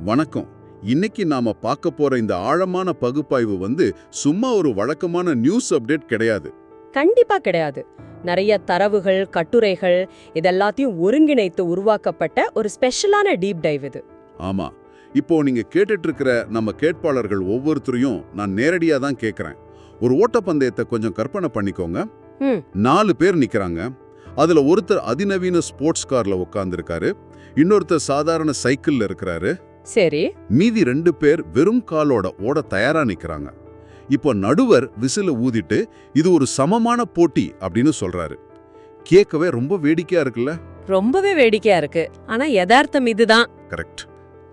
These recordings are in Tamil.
வணக்கம். இன்னைக்கு நாம பார்க்க போற இந்த ஆழமான பகுப்பாய்வு சும்மா ஒரு வழக்கமான நியூஸ் அப்டேட் கிடையாது. கண்டிப்பா கிடையாது. நிறைய தரவுகள், கட்டுரைகள் இதெல்லாத்தையும் ஒருங்கிணைத்து உருவாக்கப்பட்ட ஒரு ஸ்பெஷலான டீப் டைவ் இது. ஆமா, இப்போ நீங்க கேட்டுட்டு இருக்கிற நம்ம கேட்பாளர்கள் ஒவ்வொருத்தரையும் நான் நேரடியா தான் கேட்கறேன். ஒரு ஓட்டப்பந்தயத்தை கொஞ்சம் கற்பனை பண்ணிக்கோங்க. 4 பேர் நிக்கிறாங்க. அதுல ஒருத்தர் அதிநவீன ஸ்போர்ட்ஸ் கார்ல உட்கார்ந்துருக்காரு, இன்னொருத்தர் சாதாரண சைக்கிள்ல இருக்கிறாரு. சரி. மீதி 2 பேர் வெறும் காலோட ஓட தயாரா நிக்கிறாங்க. இப்போ நடுவர் விசில ஊதிட்டு இது ஒரு சமமான போட்டி அப்படின்னு சொல்றாரு. கேட்கவே ரொம்ப வேடிக்கையா இருக்குல்ல? ரொம்பவே வேடிக்கையா இருக்கு. ஆனா யதார்த்தம் இதுதான். கரெக்ட்.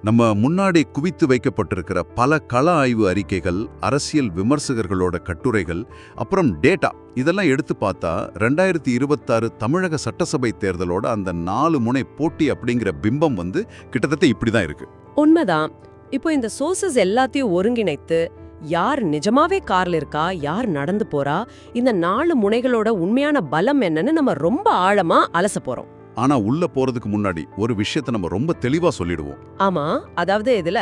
நம்ம முன்னாடி குவித்து வைக்கப்பட்டிருக்கிற பல கள ஆய்வு அறிக்கைகள், அரசியல் விமர்சகர்களோட கட்டுரைகள், அப்புறம் டேட்டா இதெல்லாம் எடுத்து பார்த்தா 2026 தமிழக சட்டசபை தேர்தலோட அந்த 4 முனை போட்டி அப்படிங்கிற பிம்பம் கிட்டத்தட்ட இப்படிதான் இருக்கு. உண்மைதான். இப்போ இந்த சோர்சஸ் எல்லாத்தையும் ஒருங்கிணைத்து யார் நிஜமாவே கார்ல இருக்கா, யார் நடந்து போறா, இந்த 4 முனைகளோட உண்மையான பலம் என்னன்னு நம்ம ரொம்ப ஆழமா அலச போறோம். ஆனா உள்ள போறதுக்கு முன்னாடி ஒரு விஷயத்தை நம்ம ரொம்ப தெளிவா சொல்லிடுவோம். ஆமா, அதாவது இதுல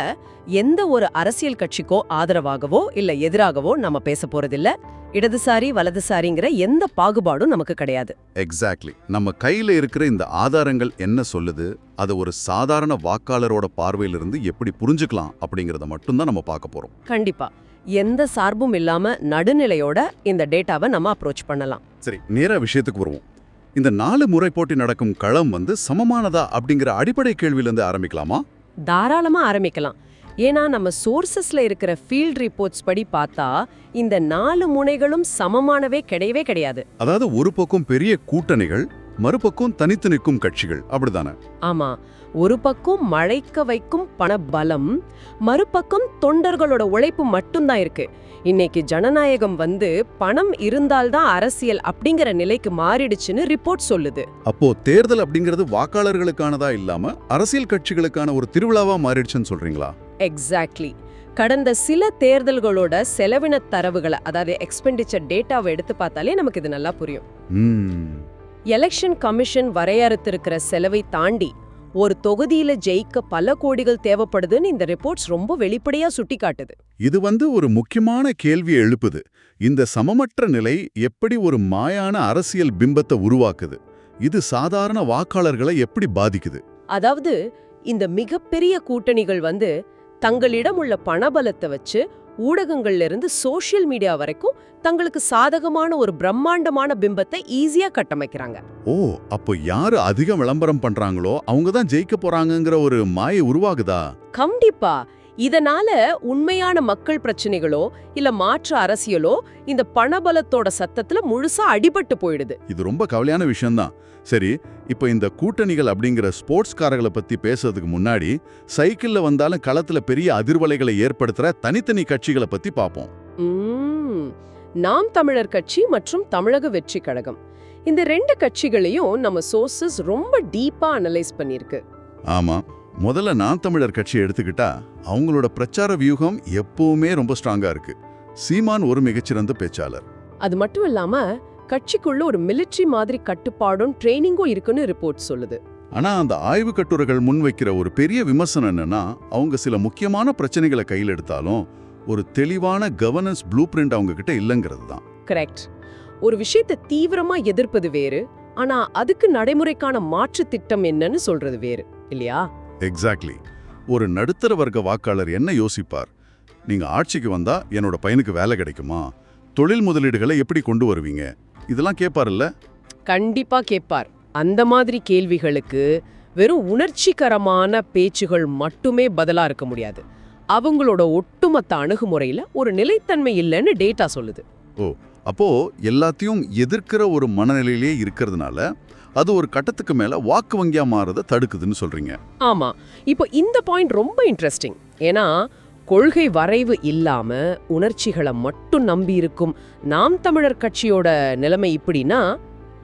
எந்த ஒரு அரசியல் கட்சிக்கோ ஆதரவாகவோ இல்ல எதிராகவோ நம்ம பேச போறதில்ல. இடதுசாரி வலதுசாரிங்கிற எந்த பாகுபாடும் நமக்கு கிடையாது. எக்ஸாக்ட்லி. நம்ம கையில இருக்கிற இந்த ஆதாரங்கள் என்ன சொல்லுது, அதை ஒரு சாதாரண வாக்காளரோட பார்வையிலிருந்து எப்படி புரிஞ்சுக்கலாம் அப்படிங்கறத மட்டும்தான் நம்ம பார்க்க போறோம். கண்டிப்பா. எந்த சார்பும் இல்லாம நடுநிலையோட இந்த டேட்டாவை நம்ம அப்ரோச் பண்ணலாம். சரி, நேரா விஷயத்துக்கு வருவோம். இந்த 4 முறை போட்டி நடக்கும் களம் சமமானதா அப்படிங்கிற அடிப்படை கேள்வியிலிருந்து ஆரம்பிக்கலாமா? தாராளமா ஆரம்பிக்கலாம். ஏன்னா நம்ம சோர்சஸ்ல இருக்கிற ஃபீல்ட் ரிப்போர்ட்ஸ் படி பார்த்தா இந்த 4 முனைகளும் சமமானவே கிடையவே கிடையாது. அதாவது ஒரு பக்கம் பெரிய கூட்டணிகள், மறுபக்கம் தனித்து நிற்கும் கட்சிகள், அப்படிதானே? ஆமா, ஒரு பக்கம் மழைக்க வைக்கும் பண பலம், மறுபக்கம் தொண்டர்களோட உழைப்பு மட்டும்தான் இருக்கு. இன்னைக்கு ஜனநாயகம் பணம் இருந்தால்தான் அரசியல் அப்படிங்கிற நிலைக்கு மாறிடுச்சுன்னு ரிப்போர்ட் சொல்லுது. அப்போ தேர்தல் அப்படிங்கிறது வாக்காளர்களுக்கானதா இல்லாம அரசியல் கட்சிகளுக்கான ஒரு திருவிழாவா மாறிடுச்சுன்னு சொல்றீங்களா? எக்ஸாக்ட்லி. கடந்த சில தேர்தல்களோட செலவின தரவுகளை, அதாவது எக்ஸ்பெண்டிச்சர் டேட்டாவை எடுத்து பார்த்தாலே நமக்கு இது நல்லா புரியும். எலெக்ஷன் கமிஷன் வரையறுத்திருக்கிற செலவை தாண்டி ஒரு தொகுதியில ஜெயிக்க பல கோடிகள் தேவைப்படுதுன்னு இந்த ரிப்போர்ட்ஸ் ரொம்ப வெளிப்படையா சுட்டிக்காட்டுது. இது ஒரு முக்கியமான கேள்வியை எழுப்புது. இந்த சமமற்ற நிலை எப்படி ஒரு மாயான அரசியல் பிம்பத்தை உருவாக்குது? இது சாதாரண வாக்காளர்களை எப்படி பாதிக்குது? அதாவது இந்த மிகப்பெரிய கூட்டணிகள் தங்களிடம் உள்ள பணபலத்தை வச்சு ஊடகங்கள்ல இருந்து சோஷியல் மீடியா வரைக்கும் தங்களுக்கு சாதகமான ஒரு பிரம்மாண்டமான பிம்பத்தை ஈஸியா கட்டமைக்கிறாங்க. ஓ, அப்போ யாரு அதிக விளம்பரம் பண்றாங்களோ அவங்க தான் ஜெயிக்க போறாங்கங்கிற ஒரு மாயை உருவாகுதா? கண்டிப்பா. இதனால உண்மையான மக்கள் பிரச்சனைகளோ இல்ல மாற்று அரசியலோ இந்த பணபலத்தோட சத்தத்துல முழுசா அடிபட்டு போயிடுது. இது ரொம்ப கவலையான விஷயம்தான். சரி, இப்போ இந்த கூட்டணிகள் அப்படிங்கிற ஸ்போர்ட்ஸ்காரர்களை பத்தி பேசுறதுக்கு முன்னாடி சைக்கிள்ல வந்தாலும் களத்துல பெரிய அதிர்வலைகளை ஏற்படுத்துற தனித்தனி கட்சிகளை பத்தி பார்ப்போம். நாம் தமிழர் கட்சி மற்றும் தமிழக வெற்றி கழகம், இந்த 2 கட்சிகளையும் நம்ம சோர்சஸ் ரொம்ப டீப்பா அனலைஸ் பண்ணிருக்கு. ஆமா, முதல்ல நாம் தமிழர் கட்சி எடுத்துக்கிட்டா அவங்களோட பிரச்சார வியூகம் எப்பவுமே ரொம்ப ஸ்ட்ராங்கா இருக்கு. சீமான் ஒரு மிகச்சிறந்த பேச்சாளர். அது மட்டும் இல்லாம கட்சிக்குள்ள ஒரு மிலிட்டரி மாதிரி கட்டுப்பாடும் ட்ரைனிங்கும் இருக்குன்னு ரிப்போர்ட் சொல்லுது. ஆனா அந்த ஆய்வு கட்டுரைகள் முன்வைக்கிற ஒரு பெரிய விமர்சனம் என்னன்னா, அவங்க சில முக்கியமான பிரச்சனைகளை கையில் எடுத்தாலும் ஒரு தெளிவான கவர்னன்ஸ் ப்ளூ பிரிண்ட் அவங்க கிட்ட இல்லைங்கிறது தான். கரெக்ட். ஒரு விஷயத்தை தீவிரமா எதிர்ப்பது வேறு, ஆனா அதுக்கு நடைமுறைக்கான மாற்று திட்டம் என்னன்னு சொல்றது வேறு இல்லையா? எக்ஸாக்ட்லி. ஒரு நடுத்தர வர்க்க வாக்காளர் என்ன யோசிப்பார்? நீங்க ஆட்சிக்கு வந்தா என்னோட பையனுக்கு வேலை கிடைக்குமா, தொழில் முதலீடுகளை எப்படி கொண்டு வருவீங்க, இதெல்லாம் கேட்பார்ல? கண்டிப்பா கேட்பார். அந்த மாதிரி கேள்விகளுக்கு வெறும் உணர்ச்சிகரமான பேச்சுகள் மட்டுமே பதிலா இருக்க முடியாது. அவங்களோட ஒட்டுமொத்த அணுகுமுறையில ஒரு நிலைத்தன்மை இல்லைன்னு டேட்டா சொல்லுது. ஓ, அப்போ எல்லாத்தையும் எதிர்க்கிற ஒரு மனநிலையிலே இருக்கிறதுனால அது ஒரு கட்டத்துக்கு மேல வாக்கு வங்கியா மாறத தடுக்குதுன்னு சொல்றீங்க. ஆமா, இப்போ இந்த பாயிண்ட் ரொம்ப இன்ட்ரெஸ்டிங். ஏன்னா கொள்கை வரைவு இல்லாம உணர்ச்சிகளை மட்டும் நம்பி இருக்கும் நாம் தமிழர் கட்சியோட நிலைமை இப்படின்னா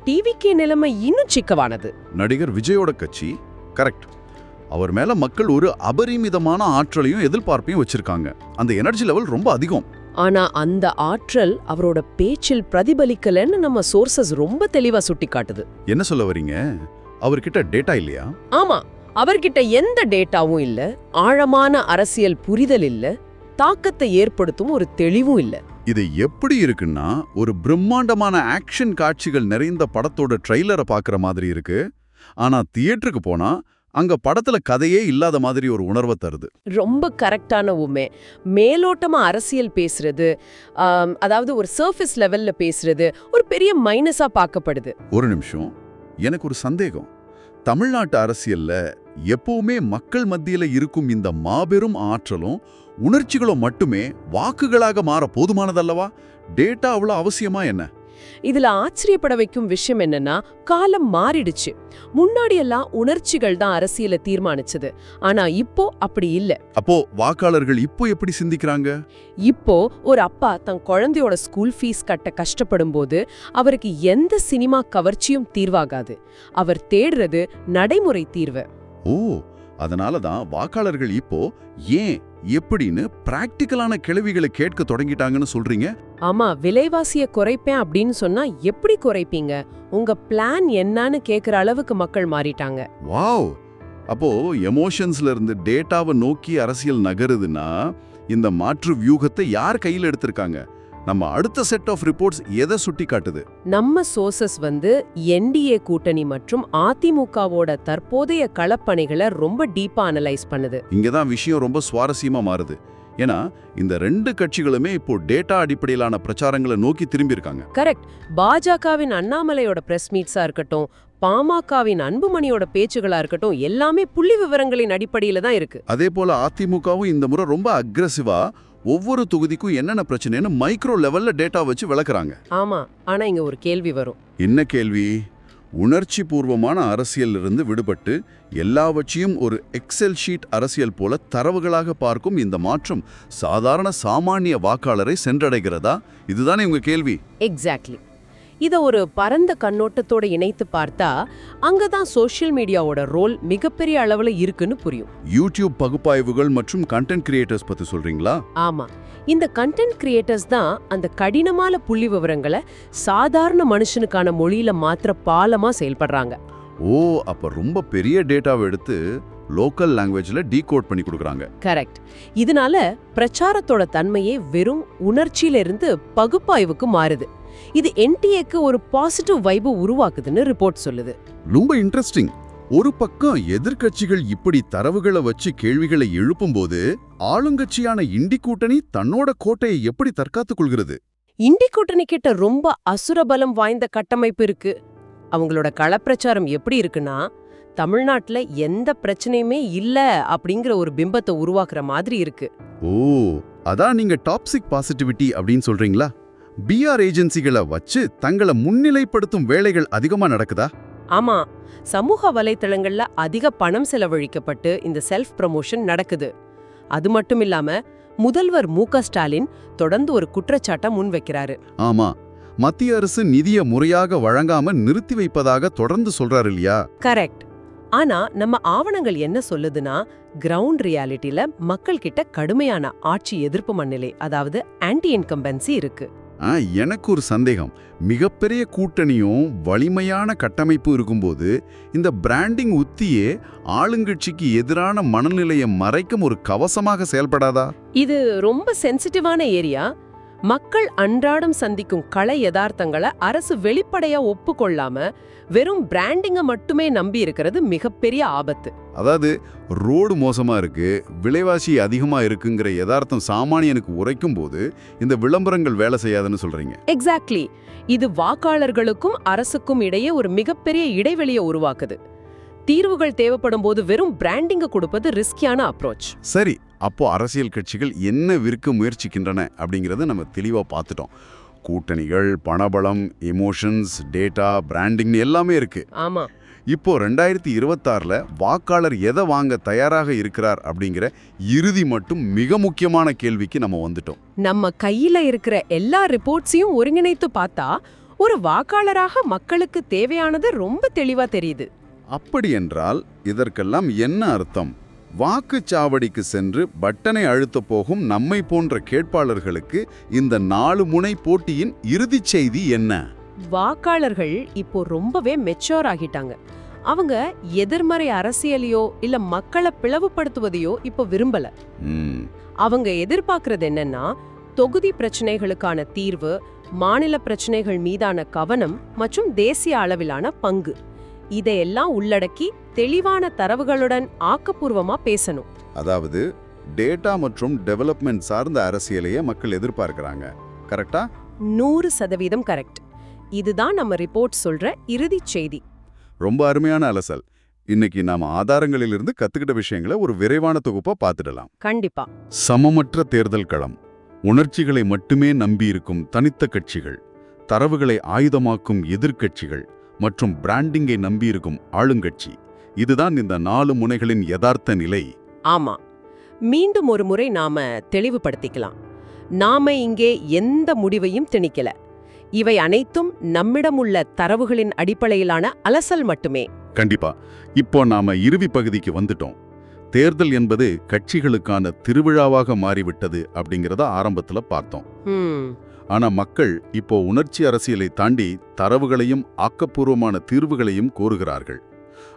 டிவிகே நிலைமை இன்னும் சிக்கவானது. நடிகர் விஜயோட கட்சி கரெக்ட். அவர் மேல மக்கள் ஒரு அபரிமிதமான ஆற்றலையும் எதிர்பார்ப்பையும் வச்சிருக்காங்க. அந்த எனர்ஜி லெவல் ரொம்ப அதிகம். ஆனா அந்த ஆற்றல் அவரோட பேச்சில் பிரதிபலிக்கலன்னு நம்ம சோர்சஸ் ரொம்ப தெளிவா சுட்டி காட்டுது. என்ன சொல்ல வரீங்க? அவர்கிட்ட டேட்டா இல்லையா? ஆமா, அவர்கிட்ட எந்த டேட்டாவும் இல்ல, ஆழமான அரசியல் புரிதல் இல்ல, தாக்கத்தை ஏற்படுத்தும் ஒரு தெளிவும் இல்ல. இது எப்படி இருக்குன்னா ஒரு பிரம்மாண்டமான ஆக்ஷன் காட்சிகள் நிறைந்த படத்தோட ட்ரெய்லரை பார்க்குற மாதிரி இருக்கு. ஆனா தியேட்டருக்கு போனா அங்க படத்துல கதையே இல்லாத மாதிரி ஒரு உணர்வை தருது. ரொம்ப கரெக்டான உண்மை. மேலோட்டமா அரசியல் பேசுறது, அதாவது ஒரு சர்ஃபேஸ் லெவல்ல பேசுறது ஒரு பெரிய மைனஸா பார்க்கப்படுது. ஒரு நிமிஷம், எனக்கு ஒரு சந்தேகம். தமிழ்நாட்டு அரசியல்ல எப்பவுமே மக்கள் மத்தியில இருக்கும் இந்த மாபெரும் ஆற்றலும் உணர்ச்சிகளும் மட்டுமே வாக்குகளாக மாற போதுமானதல்லவா? டேட்டா அவ்வளவு அவசியமா என்ன? இதுல ஆச்சரியப்பட வைக்கும் விஷயம் என்னன்னா, காலம் மாறிடுச்சு. முன்னாடி எல்லாம் உணர்ச்சிகள் தான் அரசியலை தீர்மானிச்சது. ஆனா இப்போ அப்படி இல்ல. அப்போ வாக்காளர்கள் இப்போ எப்படி சிந்திக்கிறாங்க? இப்போ ஒரு அப்பா தன் குழந்தையோட ஸ்கூல் ஃபீஸ் கட்ட கஷ்டப்படும் போது அவருக்கு எந்த சினிமா கவர்ச்சியும் தீர்வாகாது. அவர் தேடுறது நடைமுறை தீர்வு. ஓ, அதனால தான் வாக்காளர்கள் இப்போ ஏன் எப்படின்னு பிராக்டிக்கலான கேள்விகளை கேட்க தொடங்கிட்டாங்கன்னு சொல்றீங்க? ஆமா, விலைவாசிய குறைப்பேன் அப்படின்னு சொன்னா எப்படி குறைப்பீங்க, உங்க பிளான் என்னன்னு கேக்குற அளவுக்கு மக்கள் மாறிட்டாங்க. வாவ்! அப்போ எமோஷன்ஸ்ல இருந்து டேட்டாவை நோக்கி அரசியல் நகருதுன்னா இந்த மாற்று வியூகத்தை யார் கையில் எடுத்திருக்காங்க? நம்ம அடுத்த செட் ஆஃப் ரிப்போர்ட்ஸ் எதை சுட்டி காட்டுது? நம்ம சோர்சஸ் என்டிஏ கூட்டணி மற்றும் அதிமுகவோட தற்போதைய களப்பணிகளை ரொம்ப டீப்பா அனலைஸ் பண்ணுது. இங்கதான் விஷயம் ரொம்ப சுவாரஸ்யமா மாறுது. ஏன்னா இந்த ரெண்டு கட்சிகளுமே இப்போ டேட்டா அடிப்படையிலான பிரச்சாரங்களை நோக்கி திரும்பி இருக்காங்க. கரெக்ட். பாஜகவின் அண்ணாமலையோட பிரஸ் மீட்ஸா இருக்கட்டும், பாமகவின் அன்புமணியோட பேச்சுகளா இருக்கட்டும், எல்லாமே புள்ளி விவரங்களின் அடிப்படையில தான் இருக்கு. அதே போல அதிமுகவும் இந்த முறை ரொம்ப அக்ரெசிவா ஒவ்வொரு தொகுதிக்கும் என்னென்ன பிரச்சனைன்னு மைக்ரோ லெவல்ல டேட்டா வச்சு விளக்குறாங்க. ஆமா, ஆனா இங்க ஒரு கேள்வி வரும். என்ன கேள்வி? உணர்ச்சி பூர்வமான அரசியல் இருந்து விடுபட்டு எல்லாவற்றையும் ஒரு எக்ஸெல் ஷீட் அரசியல் போல தரவுகளாக பார்க்கும் இந்த மாற்றம் சாதாரண சாமானிய வாக்காளரை சென்றடைகிறதா? இதுதானே உங்க கேள்வி? எக்ஸாக்ட்லி. இத ஒரு பரந்த கண்ணோட்டத்தோட இணைத்து பார்த்தா அங்கதான் சோஷியல் மீடியாவோட ரோல் மிகப்பெரிய அளவுல இருக்குன்னு புரியும். யூடியூப் பகுப்பாய்வுகள் மற்றும் கண்டென்ட் கிரியேட்டர்ஸ் பத்தி சொல்றீங்களா? ஆமா, இந்த கண்டென்ட் கிரியேட்டர்ஸ் தான் அந்த கடினமான புள்ளி விவரங்களை சாதாரண மனுஷனுக்கான மொழியில மாத்திர பாலமா செயல்படுறாங்க. ஓ, அப்ப ரொம்ப பெரிய டேட்டாவை எடுத்து லோக்கல் லாங்குவேஜ்ல டீகோட் பண்ணி கொடுக்கறாங்க. கரெக்ட். இதனால பிரச்சாரத்தோட தன்மையே வெறும் உணர்ச்சியில இருந்து பகுப்பாய்வுக்கு மாறுது. இது என்டிஏக்கு ஒரு பாசிட்டிவ் வைபு உருவாக்குதுன்னு ரிப்போர்ட் சொல்லுது. ரொம்ப இன்ட்ரெஸ்டிங். ஒரு பக்கம் எதிர்க்கட்சிகள் இப்படி தரவுகளை வச்சு கேள்விகளை எழுப்பும்போது ஆளுங்கட்சியான இண்டி கூட்டணி தன்னோட கோட்டையை எப்படி தற்காத்துக் கொள்கிறது? இண்டி கூட்டணி கிட்ட ரொம்ப அசுரபலம் வாய்ந்த கட்டமைப்பு இருக்கு. அவங்களோட களப்பிரச்சாரம் எப்படி இருக்குன்னா, தமிழ்நாட்டுல எந்த பிரச்சனையுமே இல்ல அப்படிங்கிற ஒரு பிம்பத்தை உருவாக்குற மாதிரி இருக்கு. ஓ, அதான் நீங்க டாக்சிக் பாசிட்டிவிட்டி அப்படின்னு சொல்றீங்களா? பிஆர் ஏஜென்சிகளை வச்சு தங்களை முன்னிலைப்படுத்தும் வேலைகள் அதிகமா நடக்குதா? ஆமா, சமூக வலைத்தளங்கள்ல அதிக பணம் செலவழிக்கப்பட்டு இந்த செல்ஃப் ப்ரமோஷன் நடக்குது. அது மட்டும் இல்லாம முதல்வர் மு.க. ஸ்டாலின் தொடர்ந்து ஒரு குற்றச்சாட்டை முன்வைக்கிறாரு. ஆமா, மத்திய அரசு நிதியை முறையாக வழங்காம நிறுத்தி வைப்பதாக தொடர்ந்து சொல்றாரு இல்லையா? கரெக்ட். ஆனா நம்ம ஆவணங்கள் என்ன சொல்லுதுன்னா, கிரவுண்ட் ரியாலிட்டில மக்கள் கிட்ட கடுமையான ஆட்சி எதிர்ப்பு மனநிலை, அதாவது ஆன்டி இன்கம்பன்சி இருக்கு. எனக்கு ஒரு சந்தேகம். மிகப்பெரிய கூட்டணியும் வலிமையான கட்டமைப்பு இருக்கும்போது இந்த பிராண்டிங் உத்தியே ஆளுங்கட்சிக்கு எதிரான மனநிலையை மறைக்கும் ஒரு கவசமாக செயல்படாதா? இது ரொம்ப சென்சிட்டிவான ஏரியா. மக்கள் அன்றாடம் சந்திக்கும் கள யதார்த்தங்களை அரசு வெளிப்படையா ஒப்புக்கொள்ளாம வெறும் பிராண்டிங்கை மட்டுமே நம்பி இருக்கிறது மிகப்பெரிய ஆபத்து. அதாவது ரோடு மோசமா இருக்கு, விலைவாசி அதிகமா இருக்குங்கிற யதார்த்தம் சாமானியனுக்கு உரைக்கும் போது இந்த விளம்பரங்கள் வேலை செய்யாதுன்னு சொல்றீங்க. எக்ஸாக்ட்லி. இது வாக்காளர்களுக்கும் அரசுக்கும் இடையே ஒரு மிகப்பெரிய இடைவெளியை உருவாக்குது. தீர்வுகள் தேவைப்படும் போது வெறும் பிராண்டிங்க கொடுப்பது ரிஸ்கியான அப்ரோச். சரி, அப்போ அரசியல் கட்சிகள் என்ன விற்க முயற்சிக்கின்றன அப்படிங்கறத நம்ம தெளிவா பார்த்துட்டோம். கூட்டணிகள், பணபலம், எமோஷன்ஸ், டேட்டா, பிராண்டிங் எல்லாமே இருக்கு. ஆமா. இப்போ 2026ல வாக்காளர் எதை வாங்க தயாராக இருக்கிறார் அப்படிங்கிற இறுதி மட்டும் மிக முக்கியமான கேள்விக்கு நம்ம வந்துட்டோம். நம்ம கையில இருக்கிற எல்லா ரிப்போர்ட்ஸையும் ஒருங்கிணைத்து பார்த்தா ஒரு வாக்காளராக மக்களுக்கு தேவையானது ரொம்ப தெளிவா தெரியுது. அப்படி என்றால் இதற்கெல்லாம் என்ன அர்த்தம்? வாக்குச்சாவடிக்கு சென்று பட்டனை அழுத்த போகும் நம்மை போன்ற கேட்பாளர்களுக்கு இந்த 4 முனை போட்டியின் இறுதிச் செய்தி என்ன? வாக்காளர்கள் இப்போ ரொம்பவே மெச்சூர் ஆகிட்டாங்க. அவங்க எதிர்மறை அரசியலையோ இல்ல மக்களை பிளவுபடுத்துவதையோ இப்போ விரும்பல. ம், அவங்க எதிர்பார்க்கறது என்னன்னா, தொகுதி பிரச்சனைகளுக்கான தீர்வு, மாநில பிரச்சனைகள் மீதான கவனம் மற்றும் தேசிய அளவிலான பங்கு, இதையெல்லாம் உள்ளடக்கி தெளிவான தரவுகளுடன் ஆக்கப்பூர்வமா பேசணும். அதாவது டேட்டா மற்றும் டெவலப்மெண்ட் சார்ந்த அரசியலையே மக்கள் எதிர்பார்க்கறாங்க. கரெக்டா? 100% கரெக்ட். இதுதான் நம்ம ரிப்போர்ட் சொல்ற இறுதிச் செய்தி. ரொம்ப அருமையான அலசல். இன்னைக்கு நாம ஆதாரங்களிலிருந்து கத்துக்கிட்ட விஷயங்களை ஒரு விரைவான தொகுப்பா பார்த்துடலாம். கண்டிப்பா. சமமற்ற தேர்தல் களம், உணர்ச்சிகளை மட்டுமே நம்பியிருக்கும் தனித்த கட்சிகள், தரவுகளை ஆயுதமாக்கும் எதிர்க்கட்சிகள் மற்றும் பிராண்டிங்கை நம்பியிருக்கும் ஆளுங்கட்சி, இதுதான் இந்த 4 முனைகளின் யதார்த்த நிலை. ஆமா. மீண்டும் ஒரு முறை நாம தெளிவுபடுத்திக்கலாம். நாம இங்கே எந்த முடிவையும் திணிக்கல. இவை அனைத்தும் நம்மிடம் உள்ள தரவுகளின் அடிப்படையிலான அலசல் மட்டுமே. கண்டிப்பா. இப்போ நாம இறுதி பகுதிக்கு வந்துட்டோம். தேர்தல் என்பது கட்சிகளுக்கான திருவிழாவாக மாறிவிட்டது அப்படிங்கறத ஆரம்பத்துல பார்த்தோம். ம், ஆனா மக்கள் இப்போ உணர்ச்சி அரசியலை தாண்டி தரவுகளையும் ஆக்கப்பூர்வமான தீர்வுகளையும் கோருகிறார்கள்.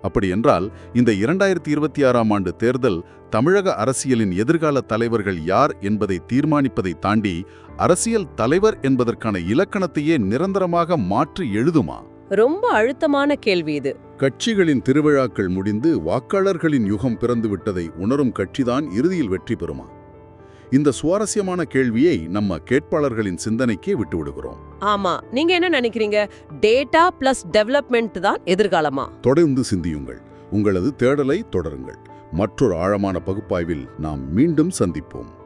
அப்படி என்றால் இந்த 2026ஆம் ஆண்டு தேர்தல் தமிழக அரசியலின் எதிர்கால தலைவர்கள் யார் என்பதை தீர்மானிப்பதை தாண்டி அரசியல் தலைவர் என்பதற்கான இலக்கணத்தையே நிரந்தரமாக மாற்றி எழுதுமா? ரொம்ப அழுத்தமான கேள்வி இது. கட்சிகளின் திருவிழாக்கள் முடிந்து வாக்காளர்களின் யுகம் பிறந்து விட்டதை உணரும் கட்சிதான் இறுதியில் வெற்றி பெறுமா? இந்த சுவாரஸ்யமான கேள்வியை நம்ம கேட்பாளர்களின் சிந்தனைக்கே விட்டுவிடுகிறோம். ஆமா, நீங்க என்ன நினைக்கிறீங்க? டேட்டா பிளஸ் டெவலப்மெண்ட் தான் எதிர்காலமா? தொடர்ந்து சிந்தியுங்கள். உங்களது தேடலை தொடருங்கள். மற்றொரு ஆழமான பகுப்பாய்வில் நாம் மீண்டும் சந்திப்போம்.